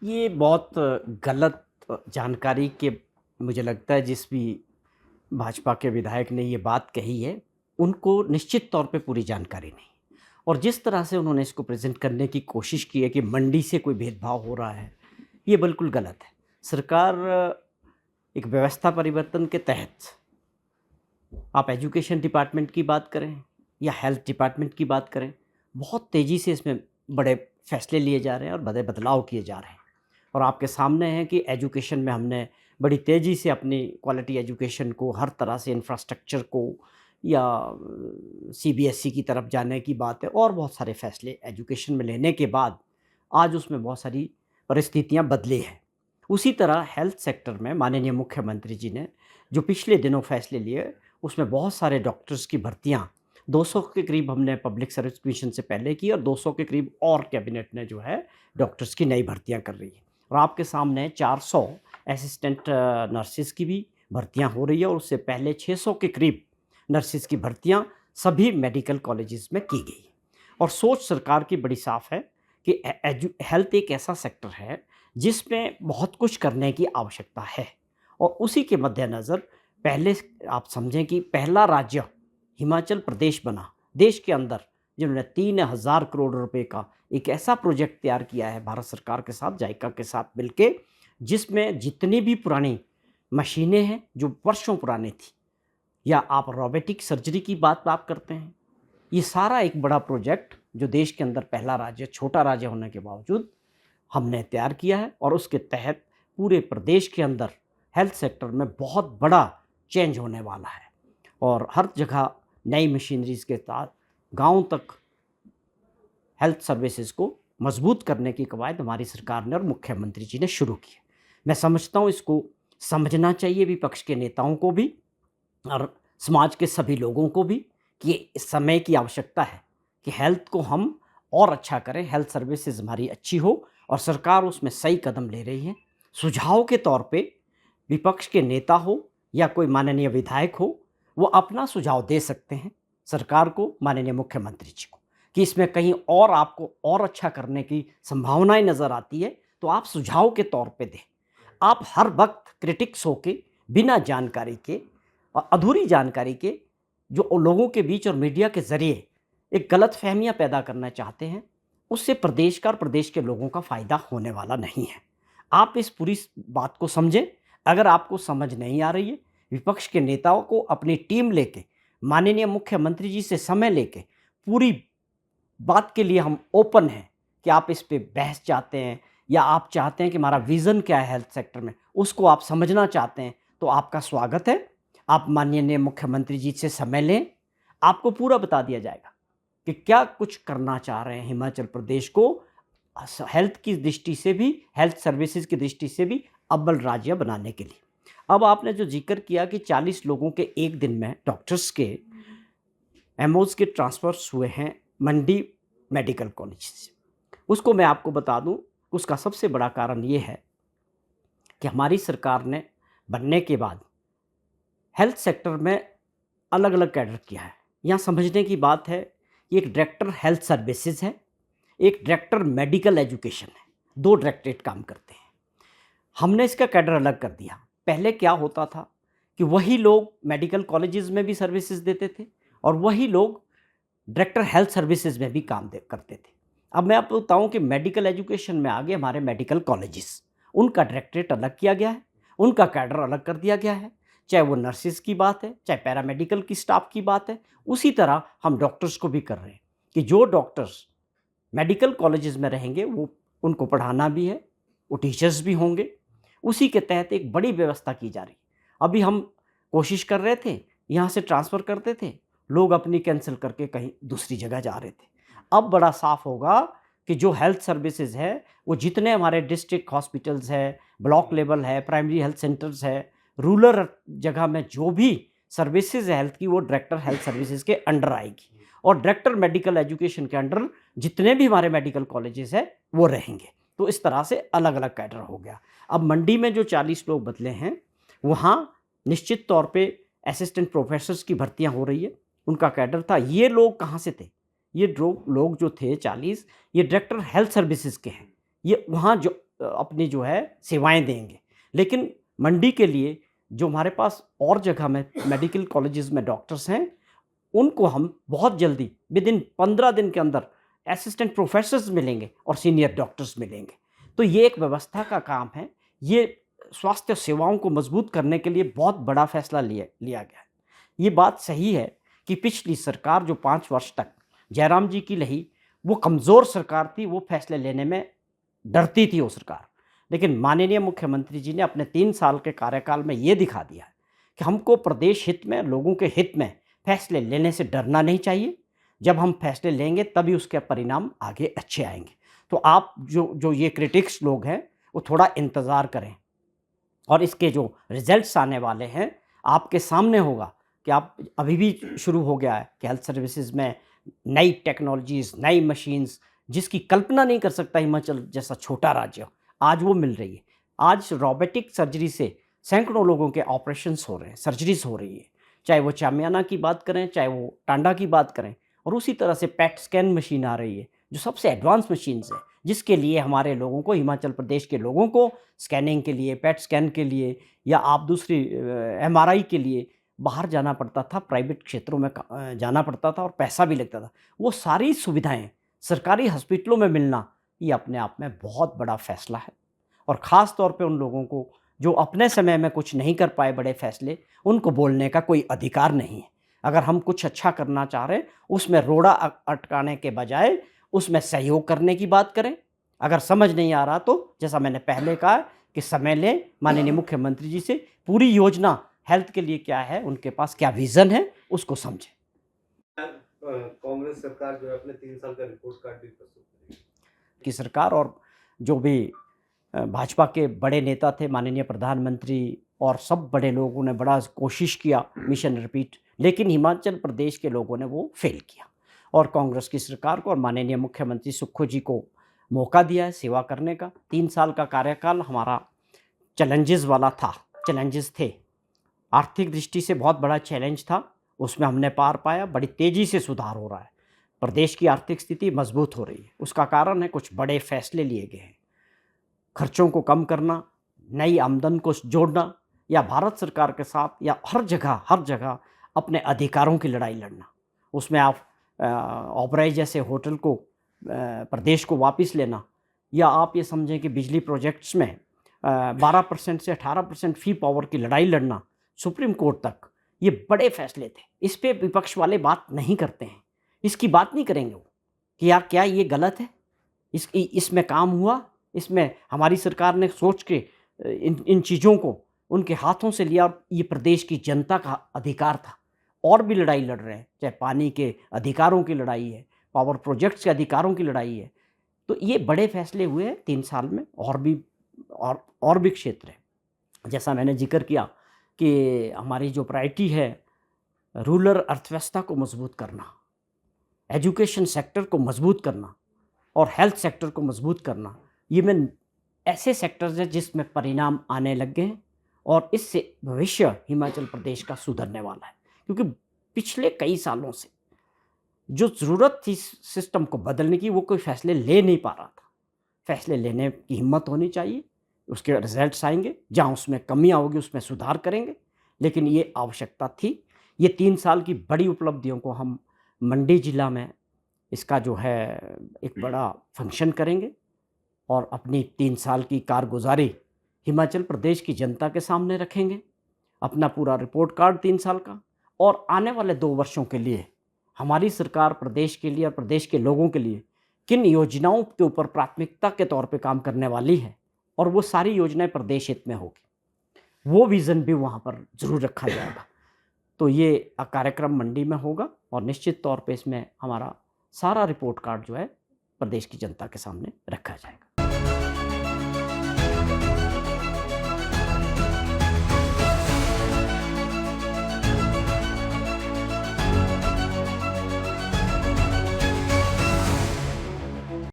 ये बहुत गलत जानकारी के मुझे लगता है जिस भी भाजपा के विधायक ने ये बात कही है, उनको निश्चित तौर पे पूरी जानकारी नहीं। और जिस तरह से उन्होंने इसको प्रेज़ेंट करने की कोशिश की है कि मंडी से कोई भेदभाव हो रहा है, ये बिल्कुल गलत है। सरकार एक व्यवस्था परिवर्तन के तहत आप एजुकेशन डिपार्टमेंट की बात करें या हेल्थ डिपार्टमेंट की बात करें, बहुत तेज़ी से इसमें बड़े फैसले लिए जा रहे हैं और बड़े बदलाव किए जा रहे हैं। और आपके सामने है कि एजुकेशन में हमने बड़ी तेज़ी से अपनी क्वालिटी एजुकेशन को हर तरह से इंफ्रास्ट्रक्चर को या सीबीएसई की तरफ जाने की बात है और बहुत सारे फैसले एजुकेशन में लेने के बाद आज उसमें बहुत सारी परिस्थितियां बदली हैं। उसी तरह हेल्थ सेक्टर में माननीय मुख्यमंत्री जी ने जो पिछले दिनों फैसले लिए, उसमें बहुत सारे डॉक्टर्स की भर्तियां 200 के करीब हमने पब्लिक सर्विस कमीशन से पहले की और 200 के करीब और कैबिनेट ने जो है डॉक्टर्स की नई भर्तियां कर रही है। और आपके सामने 400 असिस्टेंट नर्सिस की भी भर्तियां हो रही है और उससे पहले 600 के करीब नर्सिस की भर्तियां सभी मेडिकल कॉलेजेस में की गई। और सोच सरकार की बड़ी साफ है कि हेल्थ एक ऐसा सेक्टर है जिसमें बहुत कुछ करने की आवश्यकता है। और उसी के मद्देनज़र पहले आप समझें कि पहला राज्य हिमाचल प्रदेश बना देश के अंदर, जिन्होंने 3000 करोड़ रुपए का एक ऐसा प्रोजेक्ट तैयार किया है भारत सरकार के साथ, जाइका के साथ मिलके, जिसमें जितनी भी पुरानी मशीनें हैं जो वर्षों पुरानी थी, या आप रोबोटिक सर्जरी की बात आप करते हैं, ये सारा एक बड़ा प्रोजेक्ट जो देश के अंदर पहला राज्य, छोटा राज्य होने के बावजूद हमने तैयार किया है। और उसके तहत पूरे प्रदेश के अंदर हेल्थ सेक्टर में बहुत बड़ा चेंज होने वाला है और हर जगह नई मशीनरीज़ के साथ गाँव तक हेल्थ सर्विसेज को मजबूत करने की कवायद हमारी सरकार ने और मुख्यमंत्री जी ने शुरू की है। मैं समझता हूँ इसको समझना चाहिए विपक्ष के नेताओं को भी और समाज के सभी लोगों को भी कि इस समय की आवश्यकता है कि हेल्थ को हम और अच्छा करें, हेल्थ सर्विसेज हमारी अच्छी हो और सरकार उसमें सही कदम ले रही है। सुझाव के तौर पे विपक्ष के नेता हो या कोई माननीय विधायक हो, वो अपना सुझाव दे सकते हैं सरकार को, माननीय मुख्यमंत्री जी को, कि इसमें कहीं और आपको और अच्छा करने की संभावनाएं नज़र आती है तो आप सुझाव के तौर पे दें। आप हर वक्त क्रिटिक्स होके बिना जानकारी के और अधूरी जानकारी के जो लोगों के बीच और मीडिया के ज़रिए एक गलतफ़हमियाँ पैदा करना चाहते हैं, उससे प्रदेश का और प्रदेश के लोगों का फ़ायदा होने वाला नहीं है। आप इस पूरी बात को समझें। अगर आपको समझ नहीं आ रही है, विपक्ष के नेताओं को अपनी टीम लेके माननीय मुख्यमंत्री जी से समय लेके पूरी बात के लिए हम ओपन हैं कि आप इस पे बहस चाहते हैं या आप चाहते हैं कि हमारा विज़न क्या है हेल्थ सेक्टर में, उसको आप समझना चाहते हैं, तो आपका स्वागत है। आप माननीय मुख्यमंत्री जी से समय लें, आपको पूरा बता दिया जाएगा कि क्या कुछ करना चाह रहे हैं हिमाचल प्रदेश को हेल्थ की दृष्टि से भी, हेल्थ सर्विसेज की दृष्टि से भी अव्वल राज्य बनाने के लिए। अब आपने जो ज़िक्र किया कि 40 लोगों के एक दिन में डॉक्टर्स के एमओज़ के ट्रांसफ़र्स हुए हैं मंडी मेडिकल कॉलेज से, उसको मैं आपको बता दूं, उसका सबसे बड़ा कारण ये है कि हमारी सरकार ने बनने के बाद हेल्थ सेक्टर में अलग अलग कैडर किया है। यहाँ समझने की बात है, एक डायरेक्टर हेल्थ सर्विसेज है, एक डायरेक्टर मेडिकल एजुकेशन है, दो डायरेक्टरेट काम करते हैं। हमने इसका कैडर अलग कर दिया। पहले क्या होता था कि वही लोग मेडिकल कॉलेजेस में भी सर्विसेज देते थे और वही लोग डायरेक्टर हेल्थ सर्विसेज में भी काम करते थे। अब मैं आपको बताऊं कि मेडिकल एजुकेशन में आगे हमारे मेडिकल कॉलेजेस, उनका डायरेक्टरेट अलग किया गया है, उनका कैडर अलग कर दिया गया है। चाहे वो नर्सिस की बात है, चाहे पैरामेडिकल की स्टाफ की बात है, उसी तरह हम डॉक्टर्स को भी कर रहे हैं कि जो डॉक्टर्स मेडिकल कॉलेजेस में रहेंगे वो उनको पढ़ाना भी है, वो टीचर्स भी होंगे। उसी के तहत एक बड़ी व्यवस्था की जा रही। अभी हम कोशिश कर रहे थे, यहाँ से ट्रांसफ़र करते थे, लोग अपनी कैंसिल करके कहीं दूसरी जगह जा रहे थे। अब बड़ा साफ होगा कि जो हेल्थ सर्विसेज है, वो जितने हमारे डिस्ट्रिक्ट हॉस्पिटल्स है, ब्लॉक लेवल है, प्राइमरी हेल्थ सेंटर्स है, रूरल जगह में जो भी सर्विसेज है हेल्थ की, वो डायरेक्टर हेल्थ सर्विसेज के अंडर आएगी और डायरेक्टर मेडिकल एजुकेशन के अंडर जितने भी हमारे मेडिकल कॉलेजेस हैं वो रहेंगे। तो इस तरह से अलग अलग कैडर हो गया। अब मंडी में जो 40 लोग बदले हैं, वहाँ निश्चित तौर पे असिस्टेंट प्रोफेसर्स की भर्तियां हो रही है, उनका कैडर था। ये लोग कहाँ से थे? ये लोग जो थे 40, ये डायरेक्टर हेल्थ सर्विसेज के हैं। ये वहाँ जो अपनी जो है सेवाएं देंगे। लेकिन मंडी के लिए जो हमारे पास और जगह में मेडिकल कॉलेजेस में डॉक्टर्स हैं, उनको हम बहुत जल्दी विदिन 15 दिन के अंदर असिस्टेंट प्रोफेसर्स मिलेंगे और सीनियर डॉक्टर्स मिलेंगे। तो ये एक व्यवस्था का काम है। ये स्वास्थ्य सेवाओं को मजबूत करने के लिए बहुत बड़ा फैसला लिया गया है। ये बात सही है कि पिछली सरकार जो 5 वर्ष तक जयराम जी की रही, वो कमज़ोर सरकार थी, वो फैसले लेने में डरती थी वो सरकार। लेकिन माननीय मुख्यमंत्री जी ने अपने 3 साल के कार्यकाल में ये दिखा दिया है कि हमको प्रदेश हित में, लोगों के हित में फैसले लेने से डरना नहीं चाहिए। जब हम फैसले लेंगे तभी उसके परिणाम आगे अच्छे आएंगे। तो आप जो ये क्रिटिक्स लोग हैं, वो थोड़ा इंतज़ार करें और इसके जो रिजल्ट्स आने वाले हैं आपके सामने होगा कि आप अभी भी शुरू हो गया है कि हेल्थ सर्विसेज में नई टेक्नोलॉजीज़, नई मशीन्स, जिसकी कल्पना नहीं कर सकता हिमाचल जैसा छोटा राज्य, आज वो मिल रही है। आज रोबोटिक सर्जरी से सैकड़ों लोगों के ऑपरेशंस हो रहे हैं, सर्जरीज हो रही है, चाहे वो चामियाना की बात करें, चाहे वो टांडा की बात करें। और उसी तरह से पेट स्कैन मशीन आ रही है, जो सबसे एडवांस मशीन्स है, जिसके लिए हमारे लोगों को, हिमाचल प्रदेश के लोगों को स्कैनिंग के लिए, पेट स्कैन के लिए या आप दूसरी एमआरआई के लिए बाहर जाना पड़ता था, प्राइवेट क्षेत्रों में जाना पड़ता था और पैसा भी लगता था। वो सारी सुविधाएं सरकारी हॉस्पिटलों में मिलना, ये अपने आप में बहुत बड़ा फैसला है। और ख़ास तौर पे उन लोगों को जो अपने समय में कुछ नहीं कर पाए बड़े फैसले, उनको बोलने का कोई अधिकार नहीं है। अगर हम कुछ अच्छा करना चाह रहे हैं, उसमें रोड़ा अटकाने के बजाय उसमें सहयोग करने की बात करें। अगर समझ नहीं आ रहा तो जैसा मैंने पहले कहा कि समय लें, माननीय मुख्यमंत्री जी से पूरी योजना हेल्थ के लिए क्या है, उनके पास क्या विज़न है, उसको समझें। कांग्रेस सरकार जो है अपने 3 साल का रिपोर्ट कार्ड भी प्रस्तुत करेगी। की सरकार और जो भी भाजपा के बड़े नेता थे, माननीय प्रधानमंत्री और सब बड़े लोगों ने बड़ा कोशिश किया मिशन रिपीट, लेकिन हिमाचल प्रदेश के लोगों ने वो फेल किया। और कांग्रेस की सरकार को और माननीय मुख्यमंत्री सुक्खू जी को मौका दिया है सेवा करने का। 3 साल का कार्यकाल हमारा चैलेंजेस वाला था, चैलेंजेस थे। आर्थिक दृष्टि से बहुत बड़ा चैलेंज था, उसमें हमने पार पाया। बड़ी तेज़ी से सुधार हो रहा है, प्रदेश की आर्थिक स्थिति मजबूत हो रही है। उसका कारण है कुछ बड़े फैसले लिए गए हैं, खर्चों को कम करना, नई आमदन को जोड़ना, या भारत सरकार के साथ या हर जगह अपने अधिकारों की लड़ाई लड़ना। उसमें आप ओबराय जैसे होटल को प्रदेश को वापस लेना, या आप ये समझें कि बिजली प्रोजेक्ट्स में 12% से 18% फी पावर की लड़ाई लड़ना सुप्रीम कोर्ट तक, ये बड़े फैसले थे। इस पे विपक्ष वाले बात नहीं करते हैं, इसकी बात नहीं करेंगे वो कि यार क्या ये गलत है, इसमें काम हुआ, इसमें हमारी सरकार ने सोच के इन चीज़ों को उनके हाथों से लिया और ये प्रदेश की जनता का अधिकार था। और भी लड़ाई लड़ रहे हैं, चाहे पानी के अधिकारों की लड़ाई है, पावर प्रोजेक्ट्स के अधिकारों की लड़ाई है। तो ये बड़े फैसले हुए हैं 3 साल में। और भी क्षेत्र है, जैसा मैंने जिक्र किया कि हमारी जो प्रायोरिटी है रूरल अर्थव्यवस्था को मजबूत करना, एजुकेशन सेक्टर को मजबूत करना और हेल्थ सेक्टर को मजबूत करना। ये मैं ऐसे सेक्टर्स हैं जिसमें परिणाम आने लग गए हैं और इससे भविष्य हिमाचल प्रदेश का सुधरने वाला है। क्योंकि पिछले कई सालों से जो ज़रूरत थी सिस्टम को बदलने की, वो कोई फैसले ले नहीं पा रहा था। फैसले लेने की हिम्मत होनी चाहिए, उसके रिजल्ट्स आएंगे, जहाँ उसमें कमियाँ होगी उसमें सुधार करेंगे। लेकिन ये आवश्यकता थी। ये 3 साल की बड़ी उपलब्धियों को हम मंडी ज़िला में इसका जो है एक बड़ा फंक्शन करेंगे और अपनी 3 साल की कारगुजारी हिमाचल प्रदेश की जनता के सामने रखेंगे, अपना पूरा रिपोर्ट कार्ड 3 साल का। और आने वाले 2 वर्षों के लिए हमारी सरकार प्रदेश के लिए और प्रदेश के लोगों के लिए किन योजनाओं के ऊपर प्राथमिकता के तौर पे काम करने वाली है, और वो सारी योजनाएं प्रदेश हित में होगी, वो विज़न भी वहाँ पर ज़रूर रखा जाएगा। तो ये कार्यक्रम मंडी में होगा और निश्चित तौर पे इसमें हमारा सारा रिपोर्ट कार्ड जो है प्रदेश की जनता के सामने रखा जाएगा।